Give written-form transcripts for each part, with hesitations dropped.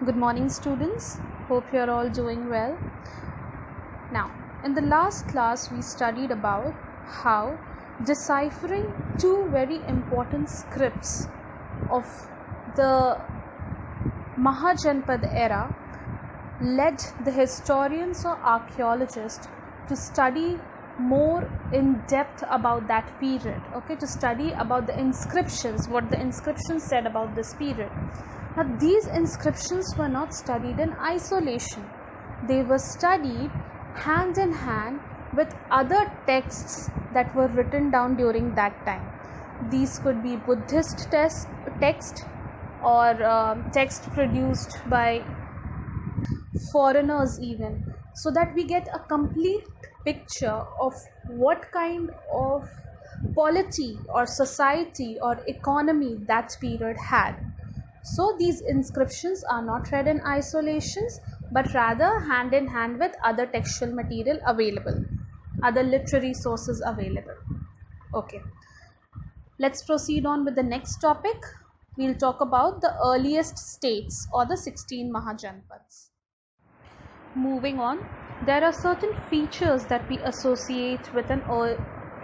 Good morning, students. Hope you are all doing well. Now, in the last class, we studied about how deciphering two very important scripts of the Mahajanpad era led the historians or archaeologists to study more in depth about that period, to study about the inscriptions, what the inscriptions said about this period. Now, these inscriptions were not studied in isolation. They were studied hand in hand with other texts that were written down during that time. These could be Buddhist text or text produced by foreigners even, so that we get a complete picture of what kind of polity or society or economy that period had. So these inscriptions are not read in isolations, but rather hand in hand with other textual material available, other literary sources available. Okay, let's proceed on with the next topic. We'll talk about the earliest states or the 16 Mahajanpads. Moving on, there are certain features that we associate with an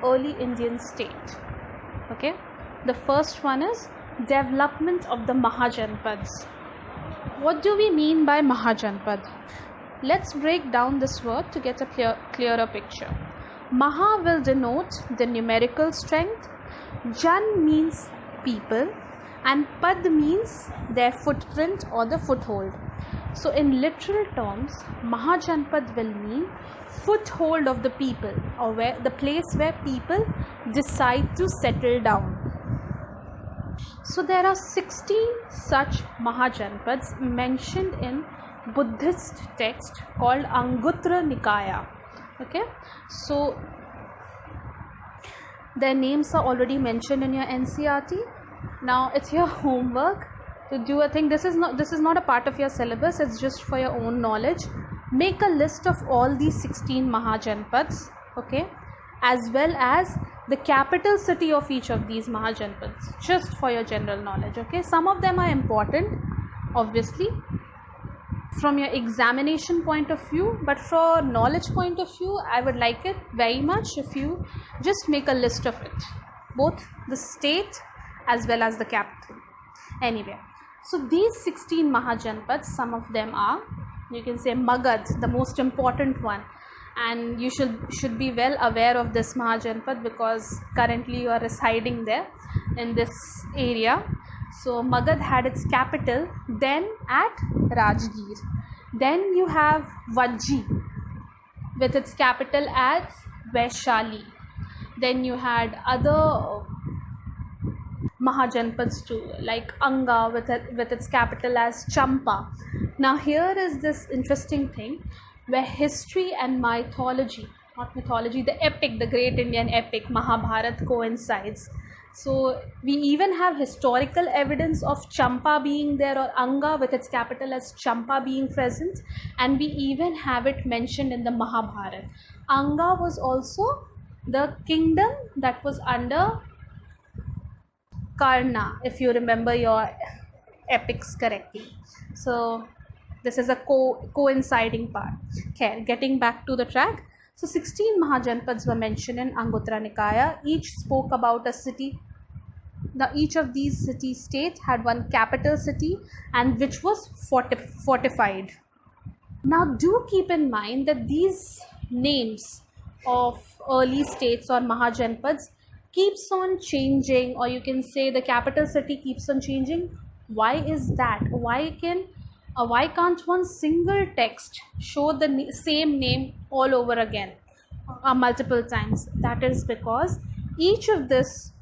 early Indian state. Okay, the first one is development of the Mahajanpads. What do we mean by Mahajanpad? Let's break down this word to get a clearer picture. Maha will denote the numerical strength, Jan means people, and Pad means their footprint or the foothold. So in literal terms, Mahajanpad will mean foothold of the people, or where the place where people decide to settle down. So there are 16 such Mahajanpads mentioned in Buddhist text called Anguttara Nikaya. Okay, so their names are already mentioned in your NCERT. Now it's your homework to do a thing. This is not a part of your syllabus. It's just for your own knowledge. Make a list of all these 16 Mahajanpads. Okay, as well as the capital city of each of these Mahajanpads, just for your general knowledge. Okay, some of them are important, obviously, from your examination point of view, but for knowledge point of view, I would like it very much if you just make a list of it, both the state as well as the capital. Anyway, so these 16 Mahajanpads, some of them are, you can say, Magad, the most important one, and you should be well aware of this Mahajanpad because currently you are residing there in this area. So Magad had its capital then at Rajgir. Then you have Vajji with its capital at Vaishali. Then you had other Mahajanpads too, like Anga with its capital as Champa. Now here is this interesting thing where history and mythology, not mythology, the epic, the great Indian epic Mahabharata coincides. So we even have historical evidence of Champa being there, or Anga with its capital as Champa being present, and we even have it mentioned in the Mahabharata. Anga was also the kingdom that was under Karna, if you remember your epics correctly. So this is a coinciding part. Okay, getting back to the track. So 16 Mahajanpads were mentioned in Anguttara Nikaya. Each spoke about a city. Now each of these city-states had one capital city and which was fortified. Now do keep in mind that these names of early states or Mahajanpads keeps on changing, or you can say the capital city keeps on changing. Why is that? Why can't one single text show the same name all over again multiple times? That is because each of these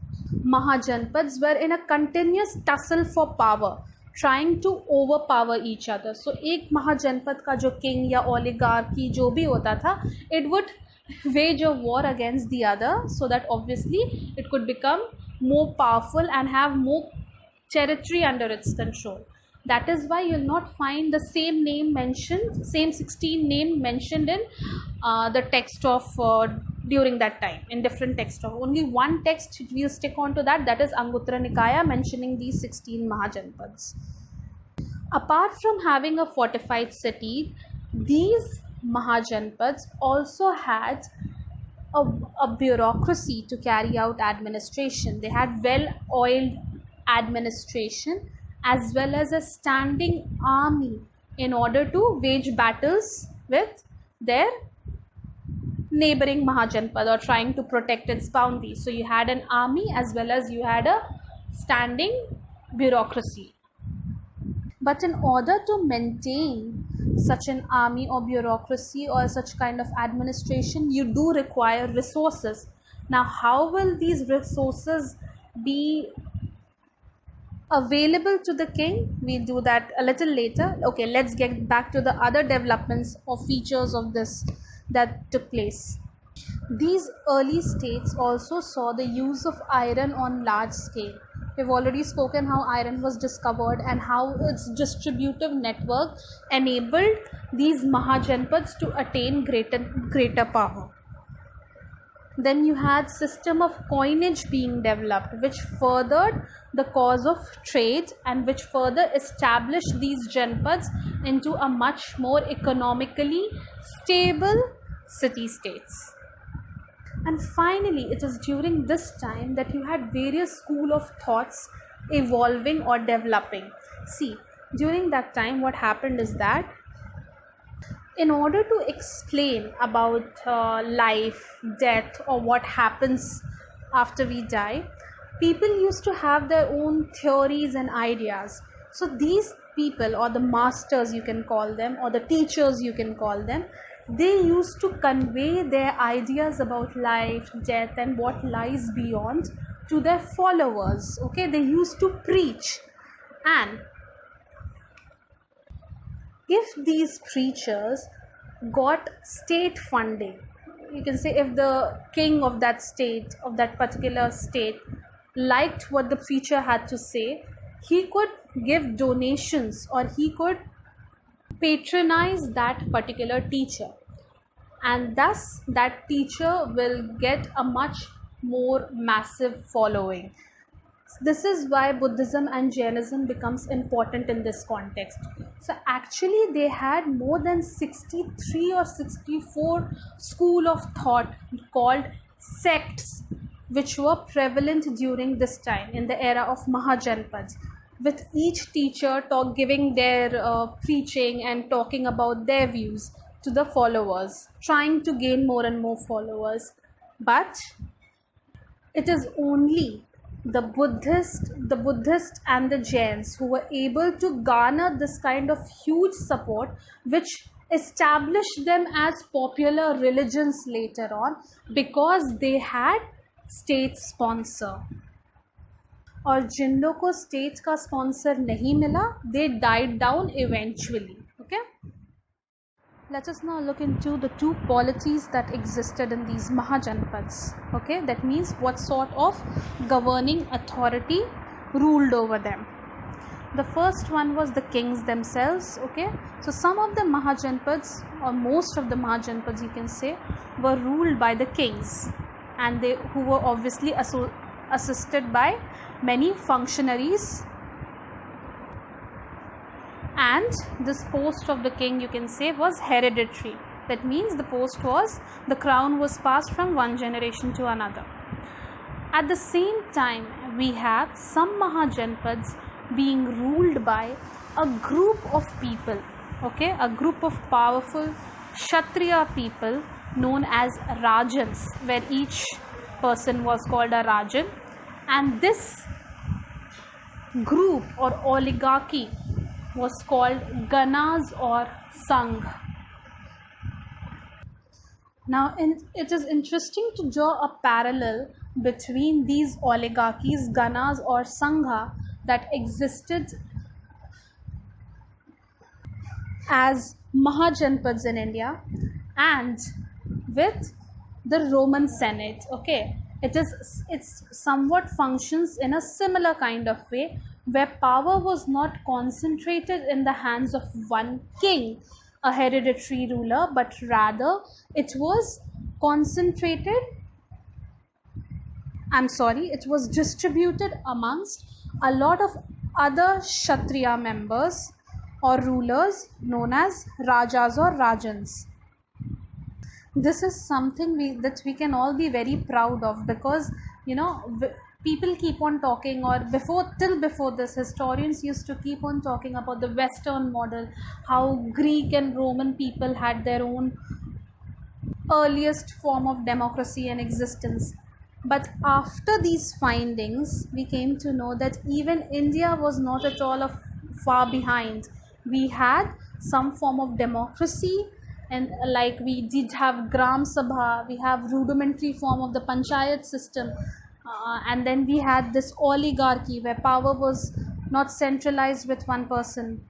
Mahajanpads were in a continuous tussle for power, trying to overpower each other. So एक महाजनपद का जो king या oligarchy जो भी होता था, it would wage a war against the other, so that obviously it could become more powerful and have more territory under its control. That is why you will not find the same name mentioned, same 16 name mentioned in the text of during that time, in different text of only one text. We will stick on to that is Anguttara Nikaya, mentioning these 16 Mahajanpads. Apart from having a fortified city, these Mahajanpads also had a bureaucracy to carry out administration. They had well oiled administration as well as a standing army in order to wage battles with their neighboring Mahajanpad or trying to protect its boundaries. So you had an army as well as you had a standing bureaucracy. But in order to maintain such an army or bureaucracy or such kind of administration, you do require resources. Now, how will these resources be available to the king? We'll do that a little later. Okay, let's get back to the other developments or features of this that took place. These early states also saw the use of iron on large scale. We've already spoken how iron was discovered and how its distributive network enabled these Mahajanpads to attain greater power. Then you had system of coinage being developed, which furthered the cause of trade and which further established these Janpads into a much more economically stable city states. And finally, it is during this time that you had various school of thoughts evolving or developing. See, during that time, what happened is that in order to explain about life, death, or what happens after we die, people used to have their own theories and ideas. So these people, or the masters you can call them, or the teachers you can call them, they used to convey their ideas about life, death, and what lies beyond to their followers. Okay, they used to preach. And if these preachers got state funding, you can say if the king of that state, of that particular state, liked what the preacher had to say, he could give donations or he could patronize that particular teacher, and thus that teacher will get a much more massive following. This is why Buddhism and Jainism becomes important in this context. So actually they had more than 63 or 64 school of thought called sects, which were prevalent during this time in the era of Mahajanpads, with each teacher giving their preaching and talking about their views to the followers, trying to gain more and more followers. But it is only the Buddhist and the Jains who were able to garner this kind of huge support, which established them as popular religions later on because they had state sponsor. और जिन लोग को state का sponsor नहीं मिला, they died down eventually. Okay, let us now look into the two polities that existed in these Mahajanpads. Okay, that means what sort of governing authority ruled over them. The first one was the kings themselves. Okay, so some of the Mahajanpads, or most of the Mahajanpads you can say, were ruled by the kings, and they who were obviously assisted by many functionaries. And this post of the king, you can say, was hereditary. That means the crown was passed from one generation to another. At the same time, we have some Mahajanpads being ruled by a group of people, okay, a group of powerful Kshatriya people known as Rajans, where each person was called a Rajan, and this group or oligarchy was called Ganas or Sangh. Now, it is interesting to draw a parallel between these oligarchies, Ganas or Sangha, that existed as Mahajanpads in India and with the Roman Senate. Okay, it's somewhat functions in a similar kind of way, where power was not concentrated in the hands of one king, a hereditary ruler, but rather it was distributed amongst a lot of other Kshatriya members or rulers known as Rajas or Rajans. This is something that we can all be very proud of, because you know people keep on talking, or before this, historians used to keep on talking about the Western model, how Greek and Roman people had their own earliest form of democracy and existence. But after these findings, we came to know that even India was not at all of far behind. We had some form of democracy, and like we did have Gram Sabha, we have rudimentary form of the Panchayat system, and then we had this oligarchy where power was not centralized with one person.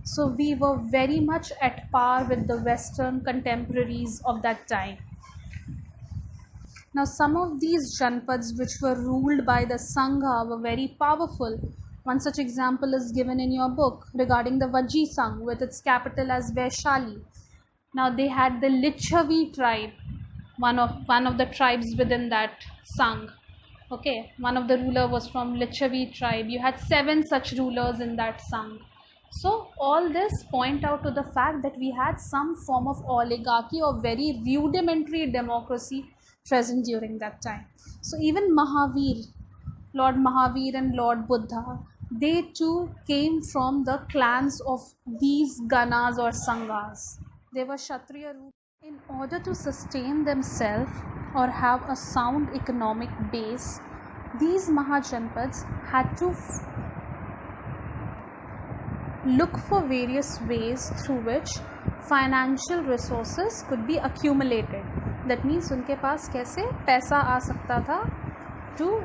So we were very much at par with the Western contemporaries of that time. Now, some of these Janpads which were ruled by the Sangha were very powerful. One such example is given in your book regarding the Vajji Sangh with its capital as Vaishali. Now, they had the Lichavi tribe, one of the tribes within that Sangh. Okay, one of the ruler was from Lichavi tribe. You had 7 such rulers in that Sangh. So all this point out to the fact that we had some form of oligarchy or very rudimentary democracy present during that time. So even Mahavir, Lord Mahavir and Lord Buddha, they too came from the clans of these Ganas or Sanghas. They were Kshatriya rulers. In order to sustain themselves or have a sound economic base, these Mahajanpads had to look for various ways through which financial resources could be accumulated. That means उनके पास कैसे पैसा आ सकता था to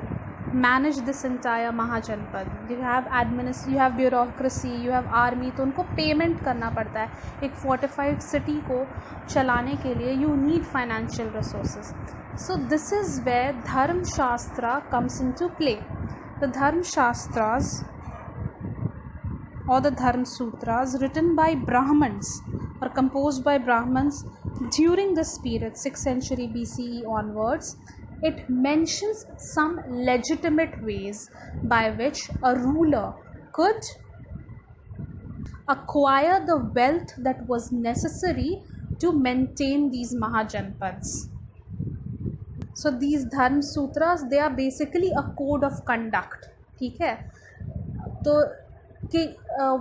manage this entire Mahajanpad. You have bureaucracy, you have army, तो उनको payment करना पड़ता है. एक fortified city को चलाने के लिए you need financial resources. So this is where Dharma Shastra comes into play. The Dharma Shastras or the Dharma Sutras written by Brahmins or composed by Brahmins during this period, 6th century BCE onwards, it mentions some legitimate ways by which a ruler could acquire the wealth that was necessary to maintain these Mahajanpads. So these Dharma Sutras, they are basically a code of conduct. ठीक है? तो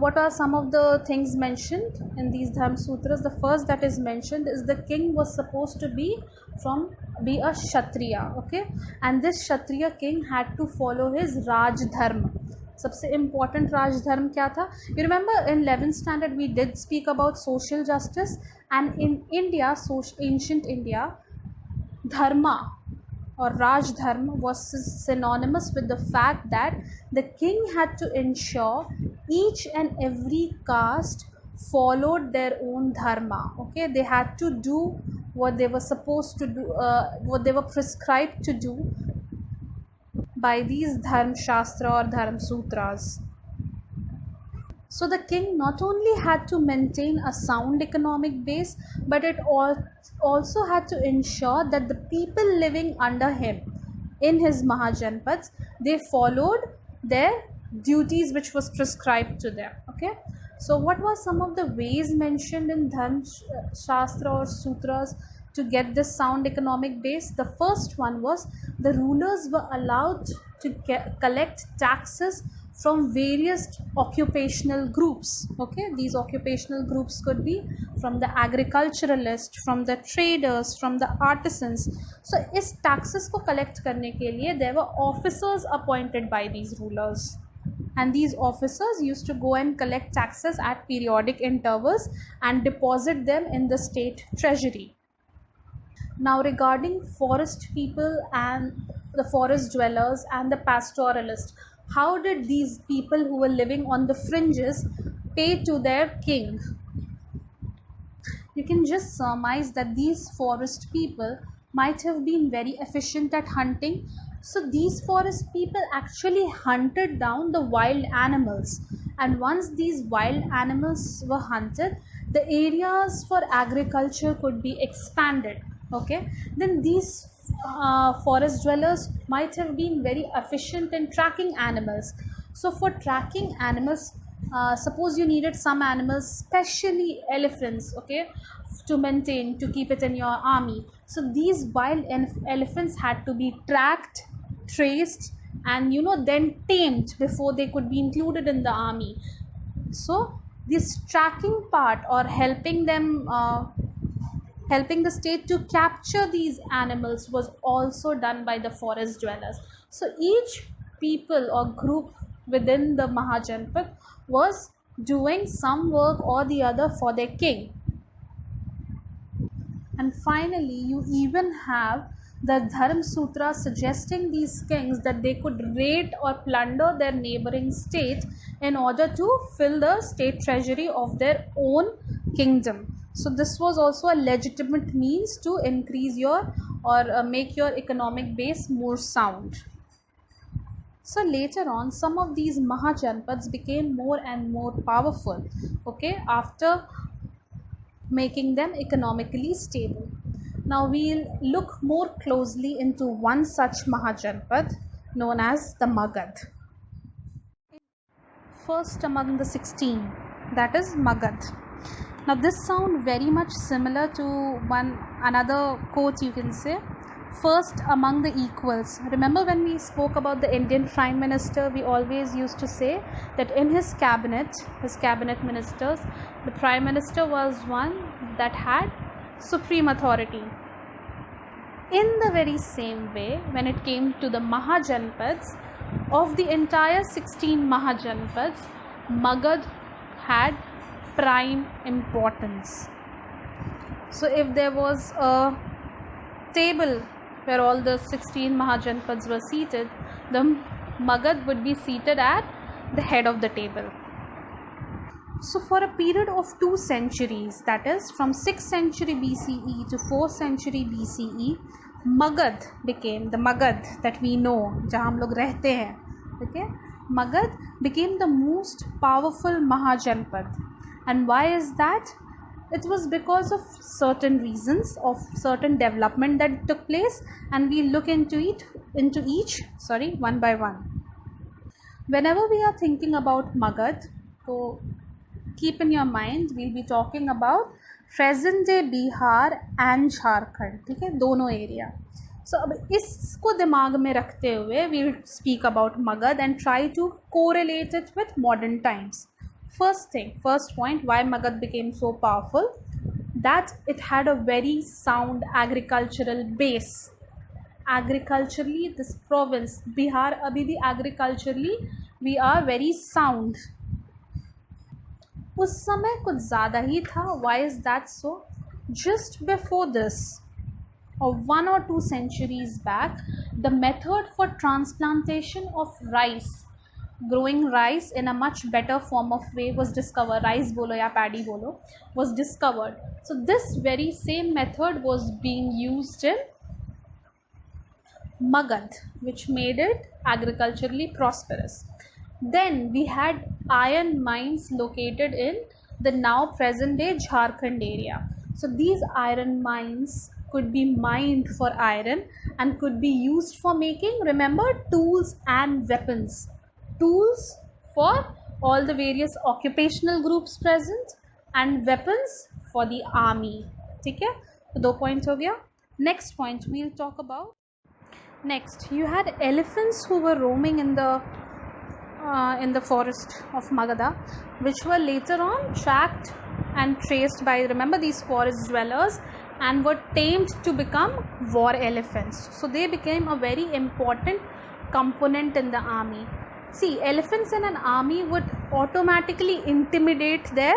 what are some of the things mentioned in these Dharma Sutras? The first that is mentioned is the king was supposed to be a Kshatriya, okay, and this Kshatriya king had to follow his Raj Dharma. सबसे important Raj Dharma क्या था? You remember in 11th standard we did speak about social justice, and in India, ancient India, Dharma or Raj Dharma was synonymous with the fact that the king had to ensure each and every caste followed their own dharma. Okay, they had to do what they were supposed to do, what they were prescribed to do by these Dharma Shastra or Dharma Sutras. So the king not only had to maintain a sound economic base, but it also had to ensure that the people living under him in his Mahajanpads, they followed their duties which was prescribed to them. Okay, so what were some of the ways mentioned in Dharma Shastra or Sutras to get this sound economic base? The first one was the rulers were allowed to collect taxes from various occupational groups. Okay, these occupational groups could be from the agriculturalists, from the traders, from the artisans. So इस taxes को collect करने के लिए there were officers appointed by these rulers, and these officers used to go and collect taxes at periodic intervals and deposit them in the state treasury. Now regarding forest people and the forest dwellers and the pastoralists, how did these people who were living on the fringes pay to their king? You can just surmise that these forest people might have been very efficient at hunting. So these forest people actually hunted down the wild animals, and once these wild animals were hunted, the areas for agriculture could be expanded. Okay, then these forest dwellers might have been very efficient in tracking animals. So for tracking animals, Suppose you needed some animals, especially elephants, okay, to maintain, to keep it in your army. So these wild elephants had to be tracked, traced, and then tamed before they could be included in the army. So this tracking part, or helping the state to capture these animals, was also done by the forest dwellers. So each people or group within the Mahajanpad was doing some work or the other for their king. And finally, you even have the Dharma Sutra suggesting these kings that they could raid or plunder their neighboring state in order to fill the state treasury of their own kingdom. So this was also a legitimate means to increase your, or make your economic base more sound. So later on, some of these Mahajanpads became more and more powerful, okay, after making them economically stable. Now we'll look more closely into one such Mahajanpad known as the Magad. First among the 16, that is Magad. Now this sounds very much similar to another quote, you can say, first among the equals. Remember when we spoke about the Indian Prime Minister, we always used to say that in his cabinet ministers, the Prime Minister was one that had supreme authority. In the very same way, when it came to the Mahajanpads, of the entire 16 Mahajanpads, Magad had prime importance. So if there was a table where all the 16 Mahajanpads were seated, the Magad would be seated at the head of the table. So for a period of 2 centuries, that is from 6th century BCE to 4th century BCE, Magad became, the Magad that we know, जहाँ हम लोग रहते हैं, okay, Magad became the most powerful Mahajanpad. And why is that? It was because of certain reasons, of certain development that took place, and we look into each one by one. Whenever we are thinking about Magad, so keep in your mind we'll be talking about present day Bihar and Jharkhand, ठीक है, दोनों area. So अब इसको दिमाग में रखते हुए we'll speak about Magad and try to correlate it with modern times. First point, why Magad became so powerful, that it had a very sound agricultural base. Agriculturally, this province Bihar abhi bhi agriculturally we are very sound. उस समय कुछ ज़्यादा ही था. Why is that so? Just before this, or 1 or 2 centuries back, the method for transplantation of rice, growing rice in a much better form of way, was discovered. Rice bolo ya paddy bolo, was discovered. So this very same method was being used in Magad, which made it agriculturally prosperous. Then we had iron mines located in the now present day Jharkhand area. So these iron mines could be mined for iron and could be used for making, remember, tools and weapons. Tools for all the various occupational groups present and weapons for the army. ठीक है, तो 2 points हो गया. Next point we'll talk about. Next, you had elephants who were roaming in the forest of Magadha, which were later on tracked and traced by, remember, these forest dwellers, and were tamed to become war elephants. So they became a very important component in the army. See, elephants in an army would automatically intimidate their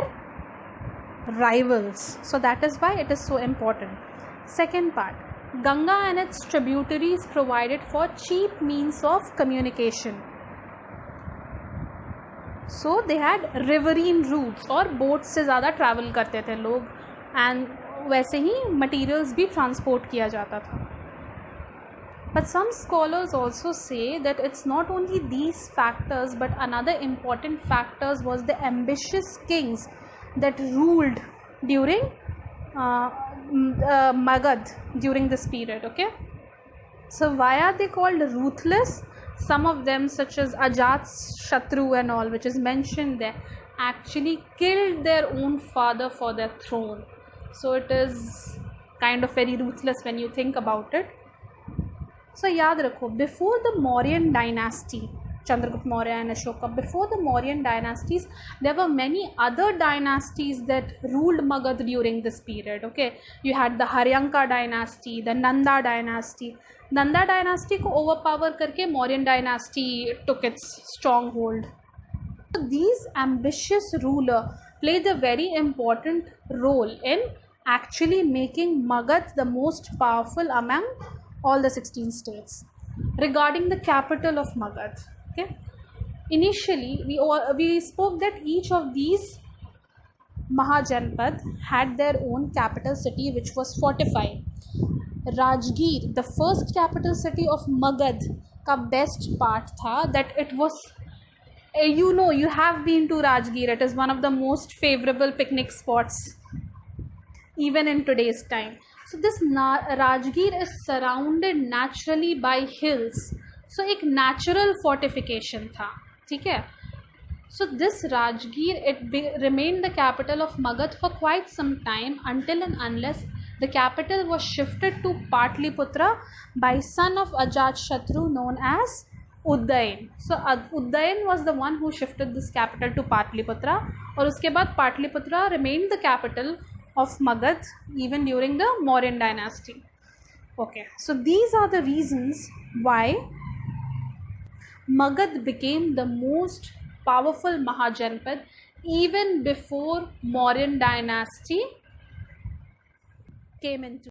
rivals. So that is why it is so important. Second part, Ganga and its tributaries provided for cheap means of communication. So they had riverine routes, और boats से ज़्यादा travel करते थे लोग, and वैसे ही materials भी transport किया जाता था. But some scholars also say that it's not only these factors, but another important factors was the ambitious kings that ruled during Magad during this period. Okay, so why are they called ruthless? some of them such as Ajatashatru and all, which is mentioned there, actually killed their own father for their throne. So it is kind of very ruthless when you think about it. So याद रखो, before the Mauryan dynasty, Chandragupta Maurya and Ashoka, before the Mauryan dynasties, there were many other dynasties that ruled Magad during this period. Okay, you had the Haryanka dynasty, the Nanda dynasty. Nanda dynasty को overpower करके Mauryan dynasty took its stronghold. So these ambitious ruler played a very important role in actually making Magad the most powerful among all the 16 states. Regarding the capital of Magad, okay, initially we spoke that each of these Mahajanpad had their own capital city which was fortified. Rajgir, the first capital city of Magad, का best part था that it was, you know, you have been to Rajgir. It is one of the most favorable picnic spots even in today's time. So this Rajgir is surrounded naturally by hills. So एक natural fortification था, ठीक है? So this Rajgir, remained the capital of Magad for quite some time until and unless the capital was shifted to Patliputra by son of Ajatashatru known as Uddayan. So Uddayan was the one who shifted this capital to Patliputra, और उसके बाद Patliputra remained the capital of Magad even during the Mauryan dynasty. Okay, so these are the reasons why Magad became the most powerful Mahajanpad even before Mauryan dynasty came into